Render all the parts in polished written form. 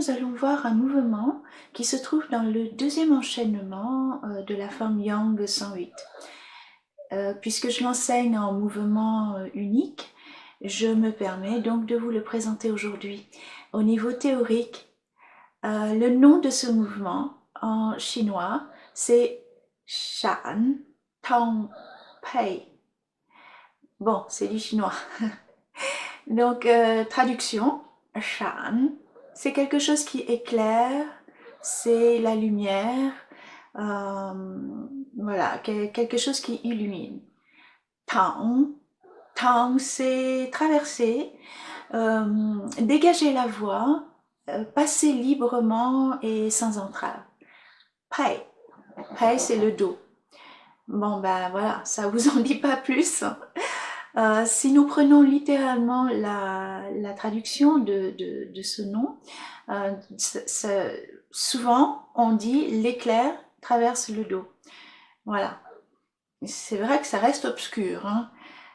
nous allons voir un mouvement qui se trouve dans le deuxième enchaînement de la forme Yang 108. Puisque je l'enseigne en mouvement unique, je me permets donc de vous le présenter aujourd'hui. Au niveau théorique, le nom de ce mouvement en chinois, c'est Shan Tong Pei. Bon, c'est du chinois. Donc, traduction, Shan, c'est quelque chose qui éclaire, c'est la lumière, voilà, quelque chose qui illumine. Tang, Tang, c'est traverser, dégager la voie, passer librement et sans entrave. Pai, Pai c'est le dos. Bon ben voilà, ça vous en dit pas plus. Si nous prenons littéralement la traduction de ce nom, souvent on dit l'éclair traverse le dos. Voilà. C'est vrai que ça reste obscur, hein.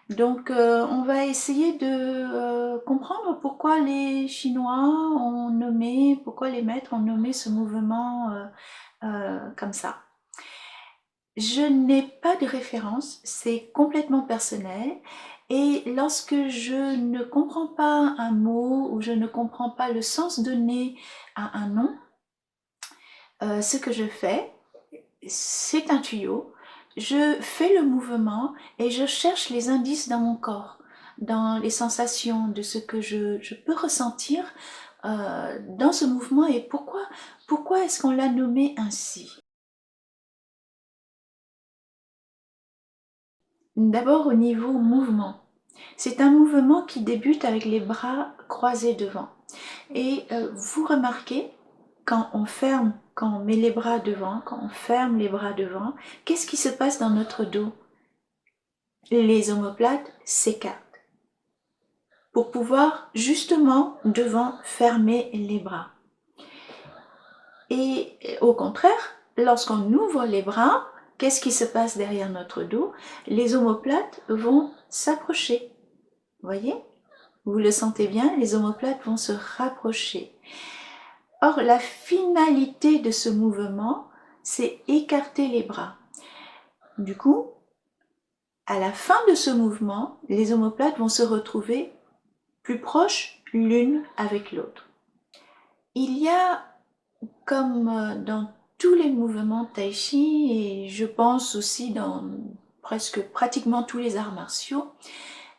Donc on va essayer de comprendre pourquoi les Chinois ont nommé, pourquoi les maîtres ont nommé ce mouvement comme ça. Je n'ai pas de référence, c'est complètement personnel, et lorsque je ne comprends pas un mot ou je ne comprends pas le sens donné à un nom, ce que je fais, c'est un tuyau, je fais le mouvement et je cherche les indices dans mon corps, dans les sensations de ce que je peux ressentir dans ce mouvement et pourquoi est-ce qu'on l'a nommé ainsi. D'abord au niveau mouvement. C'est un mouvement qui débute avec les bras croisés devant. Et vous remarquez, quand on met les bras devant, quand on ferme les bras devant, qu'est-ce qui se passe dans notre dos? Les omoplates s'écartent pour pouvoir justement devant fermer les bras. Et au contraire, lorsqu'on ouvre les bras, qu'est-ce qui se passe derrière notre dos? Les omoplates vont s'approcher. Voyez? Vous le sentez bien, les omoplates vont se rapprocher. Or, la finalité de ce mouvement, c'est écarter les bras. Du coup, à la fin de ce mouvement, les omoplates vont se retrouver plus proches l'une avec l'autre. Il y a, comme dans tous les mouvements tai chi, et je pense aussi dans pratiquement tous les arts martiaux,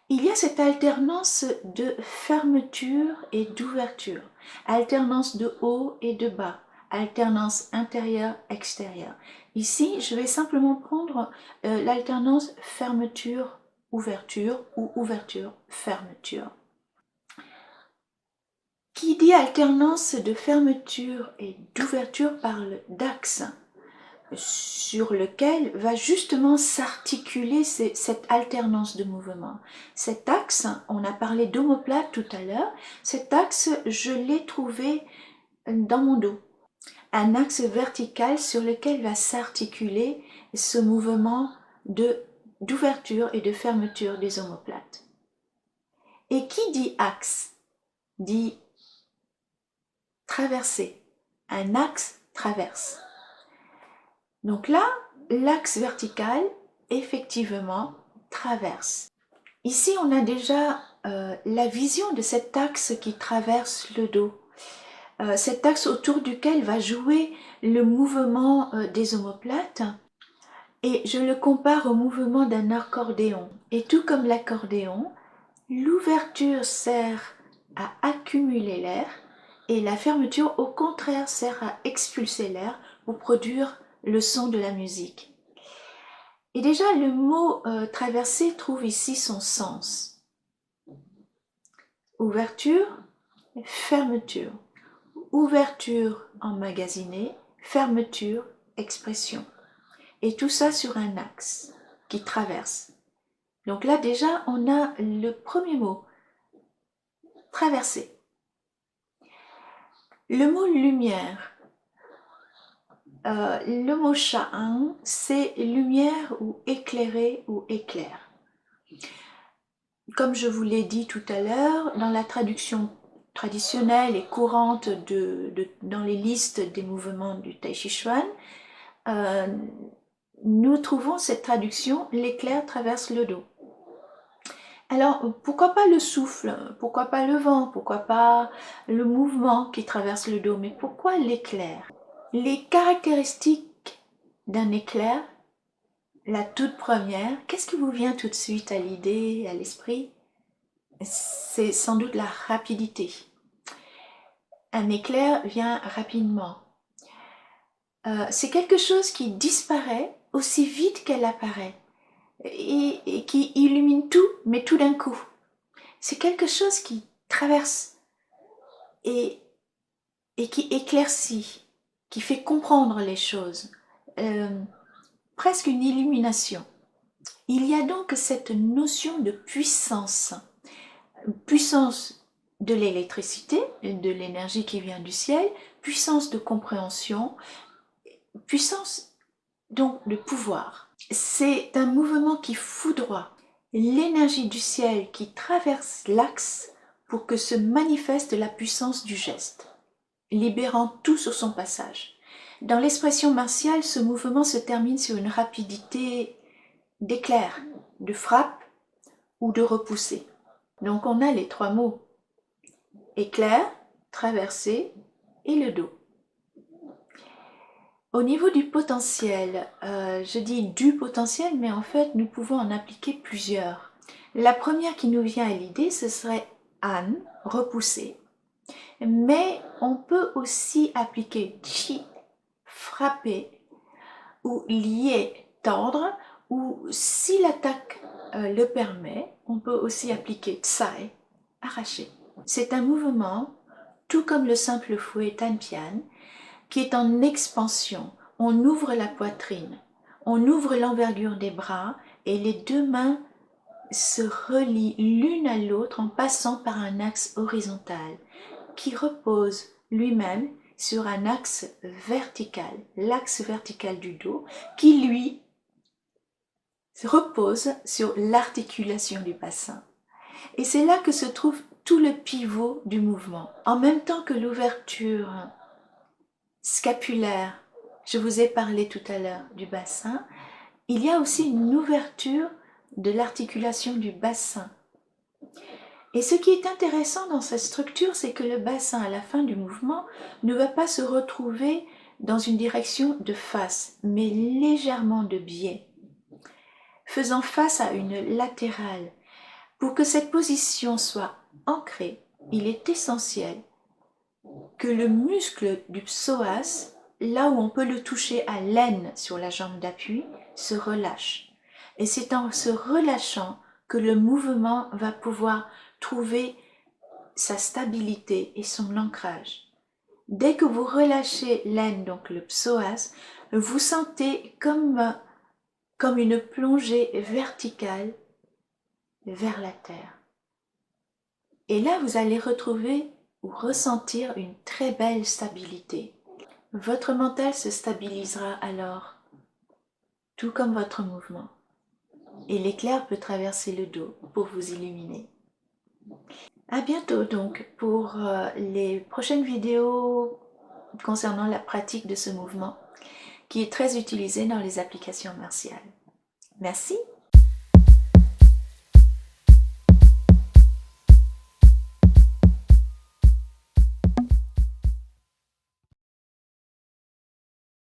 il y a cette alternance de fermeture et d'ouverture, alternance de haut et de bas, alternance intérieure-extérieure. Ici, je vais simplement prendre l'alternance fermeture-ouverture ou ouverture-fermeture. Qui dit alternance de fermeture et d'ouverture parle d'axe sur lequel va justement s'articuler cette alternance de mouvement. Cet axe, on a parlé d'omoplate tout à l'heure, cet axe, je l'ai trouvé dans mon dos. Un axe vertical sur lequel va s'articuler ce mouvement d'ouverture et de fermeture des omoplates. Et qui dit axe dit traversée. Un axe traverse. Donc là, l'axe vertical, effectivement, traverse. Ici, on a déjà la vision de cet axe qui traverse le dos. Cet axe autour duquel va jouer le mouvement des omoplates. Et je le compare au mouvement d'un accordéon. Et tout comme l'accordéon, l'ouverture sert à accumuler l'air et la fermeture, au contraire, sert à expulser l'air pour produire le son de la musique. Et déjà, le mot traverser trouve ici son sens. Ouverture, fermeture. Ouverture, emmagasinée, fermeture, expression. Et tout ça sur un axe qui traverse. Donc là, déjà, on a le premier mot, traverser. Le mot lumière. Le mot sha'an, c'est lumière ou éclairer ou éclair. Comme je vous l'ai dit tout à l'heure, dans la traduction traditionnelle et courante dans les listes des mouvements du Tai Chi Chuan, nous trouvons cette traduction « l'éclair traverse le dos ». Alors, pourquoi pas le souffle, pourquoi pas le vent, pourquoi pas le mouvement qui traverse le dos, mais pourquoi l'éclair? Les caractéristiques d'un éclair, la toute première, qu'est-ce qui vous vient tout de suite à l'idée, à l'esprit? C'est sans doute la rapidité. Un éclair vient rapidement. C'est quelque chose qui disparaît aussi vite qu'elle apparaît et qui illumine tout, mais tout d'un coup. C'est quelque chose qui traverse et qui éclaircit, qui fait comprendre les choses, presque une illumination. Il y a donc cette notion de puissance, puissance de l'électricité, de l'énergie qui vient du ciel, puissance de compréhension, puissance donc de pouvoir. C'est un mouvement qui foudroie l'énergie du ciel qui traverse l'axe pour que se manifeste la puissance du geste, libérant tout sur son passage. Dans l'expression martiale, ce mouvement se termine sur une rapidité d'éclair, de frappe ou de repoussée. Donc on a les trois mots, éclair, traversée et le dos. Au niveau du potentiel, je dis du potentiel, mais en fait nous pouvons en appliquer plusieurs. La première qui nous vient à l'idée, ce serait an, repousser. Mais on peut aussi appliquer chi, frapper, ou lier, tendre, ou si l'attaque le permet, on peut aussi appliquer tsai, arracher. C'est un mouvement, tout comme le simple fouet Tanpian, qui est en expansion. On ouvre la poitrine, on ouvre l'envergure des bras et les deux mains se relient l'une à l'autre en passant par un axe horizontal qui repose lui-même sur un axe vertical, l'axe vertical du dos, qui lui repose sur l'articulation du bassin. Et c'est là que se trouve tout le pivot du mouvement. En même temps que l'ouverture scapulaire, je vous ai parlé tout à l'heure du bassin, il y a aussi une ouverture de l'articulation du bassin. Et ce qui est intéressant dans cette structure, c'est que le bassin, à la fin du mouvement, ne va pas se retrouver dans une direction de face, mais légèrement de biais, faisant face à une latérale. Pour que cette position soit ancrée, il est essentiel que le muscle du psoas, là où on peut le toucher à l'aine sur la jambe d'appui, se relâche. Et c'est en se relâchant que le mouvement va pouvoir trouver sa stabilité et son ancrage. Dès que vous relâchez l'aine, donc le psoas, vous sentez comme une plongée verticale vers la terre. Et là, vous allez retrouver ou ressentir une très belle stabilité. Votre mental se stabilisera alors, tout comme votre mouvement. Et l'éclair peut traverser le dos pour vous illuminer. À bientôt donc pour les prochaines vidéos concernant la pratique de ce mouvement qui est très utilisé dans les applications martiales. Merci.